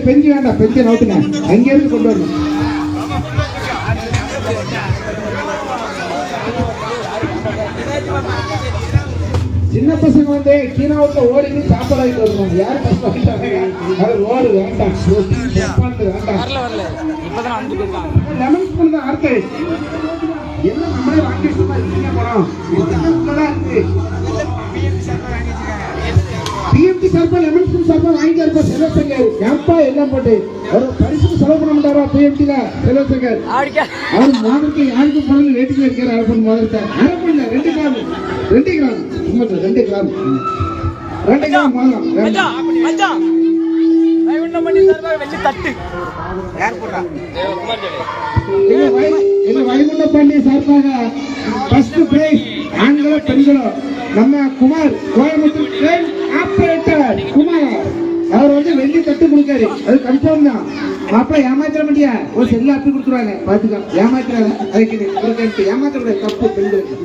பெஞ்சு வேண்டாம், பெஞ்சை நோட்டுங்க, அங்கிருந்து கொண்டு வரணும். சின்ன பசங்க வந்து கீழாவத்துல ஓடி சாப்பாடு வரணும். யாரு கஷ்டம் ஓடு வேண்டாம், லெமன் ஸ்பூன் தான் அர்த்தம். என்ன நம்மளே வாங்கி போனோம். பிஎம்டி சார்பா லெமன் ஸ்பூன் சார்பா வாங்கி இருப்போம். செல்வசங்கர் ஏப்பா எல்லாம் போட்டு ஒரு பரிசுக்கு செலவு பண்ண மாட்டாரா பிஎம்டில செல்வசங்கர்? அவர் மாதத்துக்கு யாருக்கு போனது வேட்டிக்கு வைக்கிற அரப்பன் முதல்ல அரப்பண்ல 2 கிராம் 2 கிராம் 2 கிராம் 2 கிராம் மாதம் வைகுண்ட பாண்டிய சார்பாக ஃபர்ஸ்ட் பிரைஸ் ஆண்களோ பெண்களோ நம்ம குமார் கோயம்புத்தூர் ட்ரெயின் ஆபரேட்டர் குமார் அவர் வந்து வெள்ளி தட்டு கொடுக்காரு. அது கன்ஃபார்ம் தான். மாப்பிள்ள ஏமாத்திர மாட்டியா? ஒரு செல்ல அப்படி கொடுத்துருவாங்க, பாத்துக்கோ. ஏமாத்திராங்க, அதுக்கு ஏமாத்திர தப்பு பெண்களுக்கு.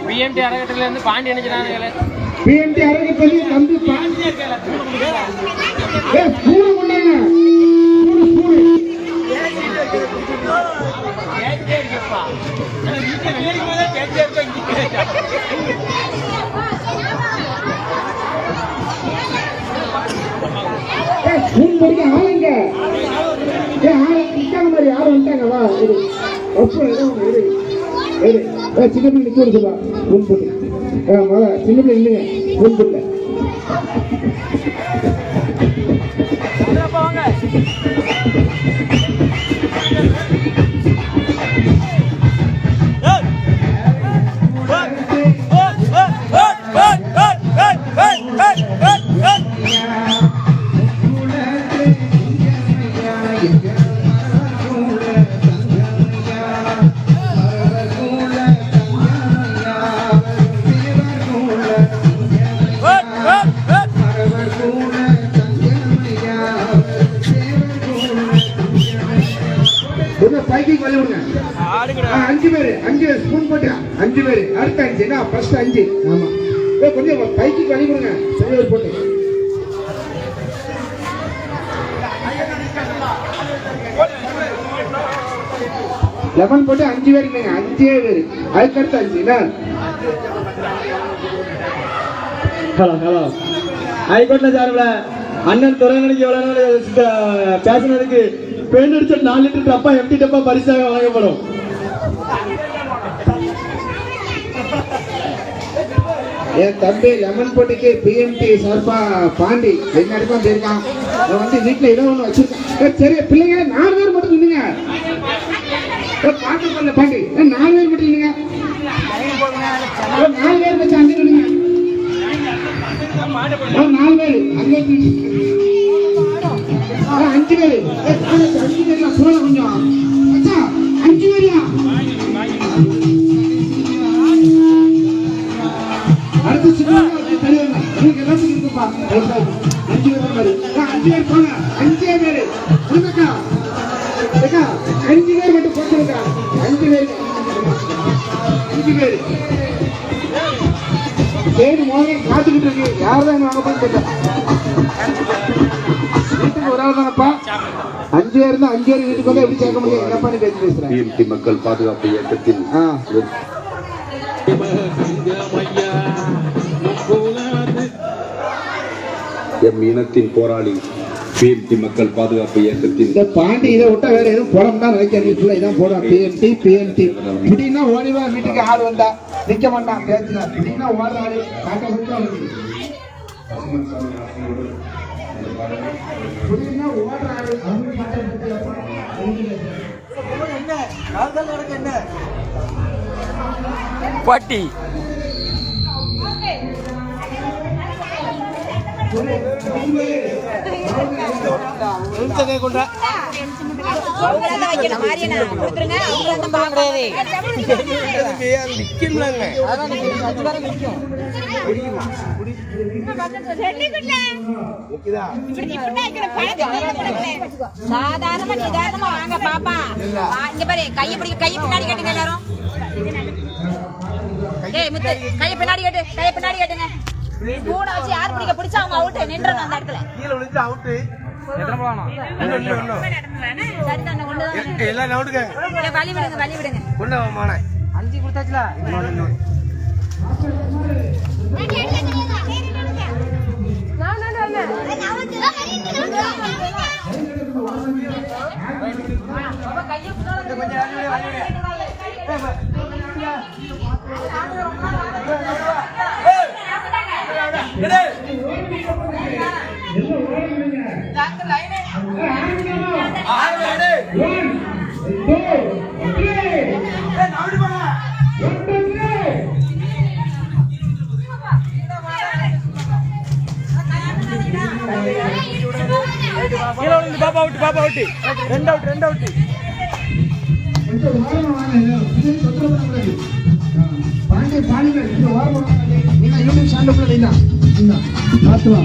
பிஎம்டி அரங்கத்துல இருந்து பாண்டி நினைச்சாங்க. பிஎம்டி அரங்கத்துல தம்பி பாண்டிய ஸ்கூல் கொண்டாங்க. ஸ்கூல் படிக்க ஆளுங்க மாதிரி யாரும் வந்துட்டாங்கவா? சின்ன பிள்ளை நிக்க சொல்லுவா. ஃபோன் போட்டு சின்ன பிள்ளை இல்லைங்க, ஃபோன் போட்டு பைக்கிங் வழி விடுங்க. 5 பேர் ஸ்பூன் போட்டு 5 பேர் அடுத்த 5 ஃபர்ஸ்ட் 5. ஆமா, கொஞ்சம் பைக்கிங் வழி விடுங்க. சரியா போட்டு லெமன் போட்டு 5 பேர் இல்லைங்க, 5 பேர். அதுக்கடுத்து 5 ஹலோ ஹைகோர்ட்ல சார்பில் அண்ணன் துறைநிலைக்கு எவ்வளவு பேசினதுக்கு பெயிண்ட் அடிச்ச 4 லிட்டர் டப்பா எம்டி டப்பா பரிசாக வழங்கப்படும். என் தம்பி லெமன் போட்டிக்கு பிஎம்டி சார்பா பாண்டி எல்லாருக்கும் போயிருக்கான். வந்து வீட்டுல ஏதோ ஒண்ணு வச்சிருக்கேன். சரி பிள்ளைங்க 4 பேர் மட்டும் இல்லைங்க, பாட்டு பண்ணல பாண்டி 4 பேர் மட்டும் இல்லைங்க, 4 பேர் வச்சு அங்கே இல்லைங்க, 4 பேர் அங்கே 5 பேர் 5 பேர்ல போல கொஞ்சம் 5 பேர்யா அடுத்து சின்ன தெரியும் எல்லாத்துக்கும் இருக்குப்பா. 5 பேர் மாதிரி 5 பேர் போங்க, 5 பேர் கொடுங்கக்கா 5 பேர் மட்டும் போட்டுருக்கா. 5 பேர் பேர் மோகம் காத்துக்கிட்டு இருக்கு. யார்தான் வாங்க போய் கேட்டேன். வீட்டுக்கு ஒரு ஆள் தானப்பா. 5 பேர் இருந்தா 5 பேர் வீட்டுக்கு வந்து எப்படி சேர்க்க முடியும்? என்னப்பான்னு பேசுறேன். பிஎம்டி மக்கள் பாதுகாப்பு இயக்கத்தில் எம் இனத்தின் போராளி பிஎம்டி மக்கள் பாதுகாப்பு இயக்கத்தின் இந்த பாண்டி இதை விட்டா வேற எதுவும் போடம் தான் நினைக்கிறீங்க. இதான் போடுறோம் பிஎம்டி. இப்படின்னா ஓடிவா வீட்டுக்கு ஆள் வந்தா நிக்க மாட்டான் பேசுனா. இப்படின்னா ஓடுற ஆளு காட்ட மட்டும் ஓடுற ஆளு என்ன பாட்டி சாதாரணமா நிதானமா வாங்க பாப்பா. இங்க பாரு, கையை பின்னாடி கேட்டுங்க எல்லாரும். கையை பின்னாடி கேட்டுங்க. பூனை வச்சு யார் பிடிச்சா அவங்க அவுட் நின்றணும் அந்த இடத்துல. கீழே விழுந்து அவுட்டு. எத்தனை போகணும்? சரிதானே கொண்டு தான் எல்லாம் அவுட்டுங்க. வழி விடுங்க. கொண்டு வாமான. 5 கொடுத்தாச்சுல. பாப்பா அவுட்டு. 2 அவுட். கொஞ்சம் ஓரமா வாங்க. பின்னாடி தொந்தரவு பண்ணக்கூடாது. பாண்டிய கொஞ்சம் ஓரமா வாங்க. நீங்க யூடியூப் சேனலுக்குள்ள நீங்க பார்த்து வா.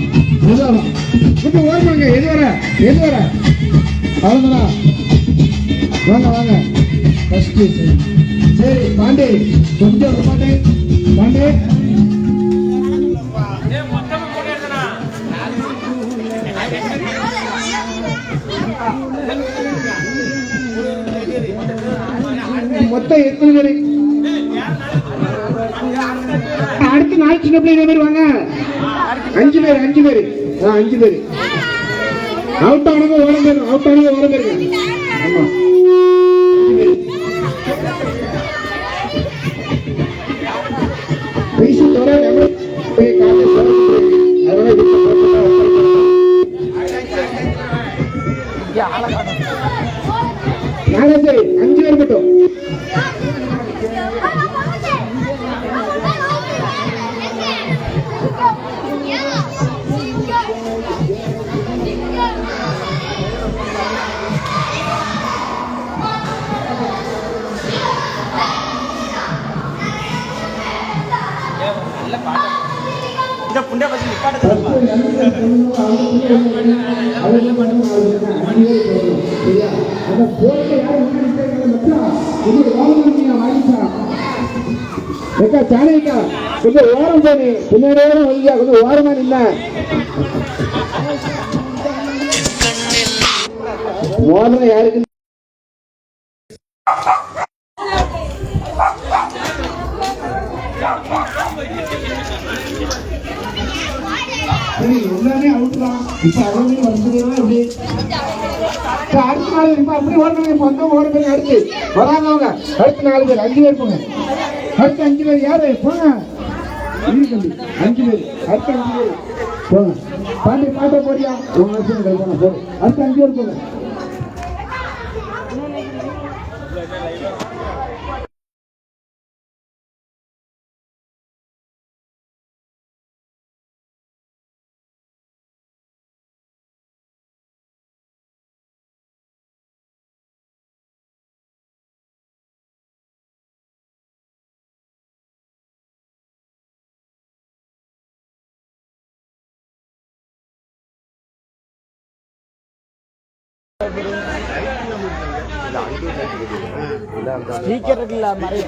மெதுவா வா. கொஞ்சம் ஓரமாங்க. எது வர அவ்வளோதானா? வாங்க ஃபர்ஸ்ட். சரி பாண்டே கொஞ்சம் பாண்டே மொத்தம் எத்தனை பேரு? அடுத்து 4 சின்ன பிள்ளைங்க பேர் வாங்க. 5 பேர் 5 பேர் அவுட் ஆனவங்க ஓரம் போயிருங்க. ஆமா பேசி தோற போய் காலை அதனால 5 பேர் மட்டும். கொஞ்சம் ஓரம் போனி பின்னாடியே வழியா கொஞ்சம் ஓரமா நின்ன ஓரம் யாருக்கு எல்லாமே அவுட்லாம். இப்ப அவங்க வந்ததே அப்படி அடுத்த நாள் இப்ப அப்படி ஓடுறாங்க. இப்ப வந்து ஓடுறது அடுத்து வராதவங்க அடுத்த 4 பேர் 5 பேர் போங்க. அடுத்த 5 பேர் யாரு போங்க. 5 பேர் அடுத்த 5 பேர் போங்க. பாட்ட போறியா போங்க. அடுத்த 5 பேர் போங்க. சீக்கிரம் இருக்குல்ல மறை.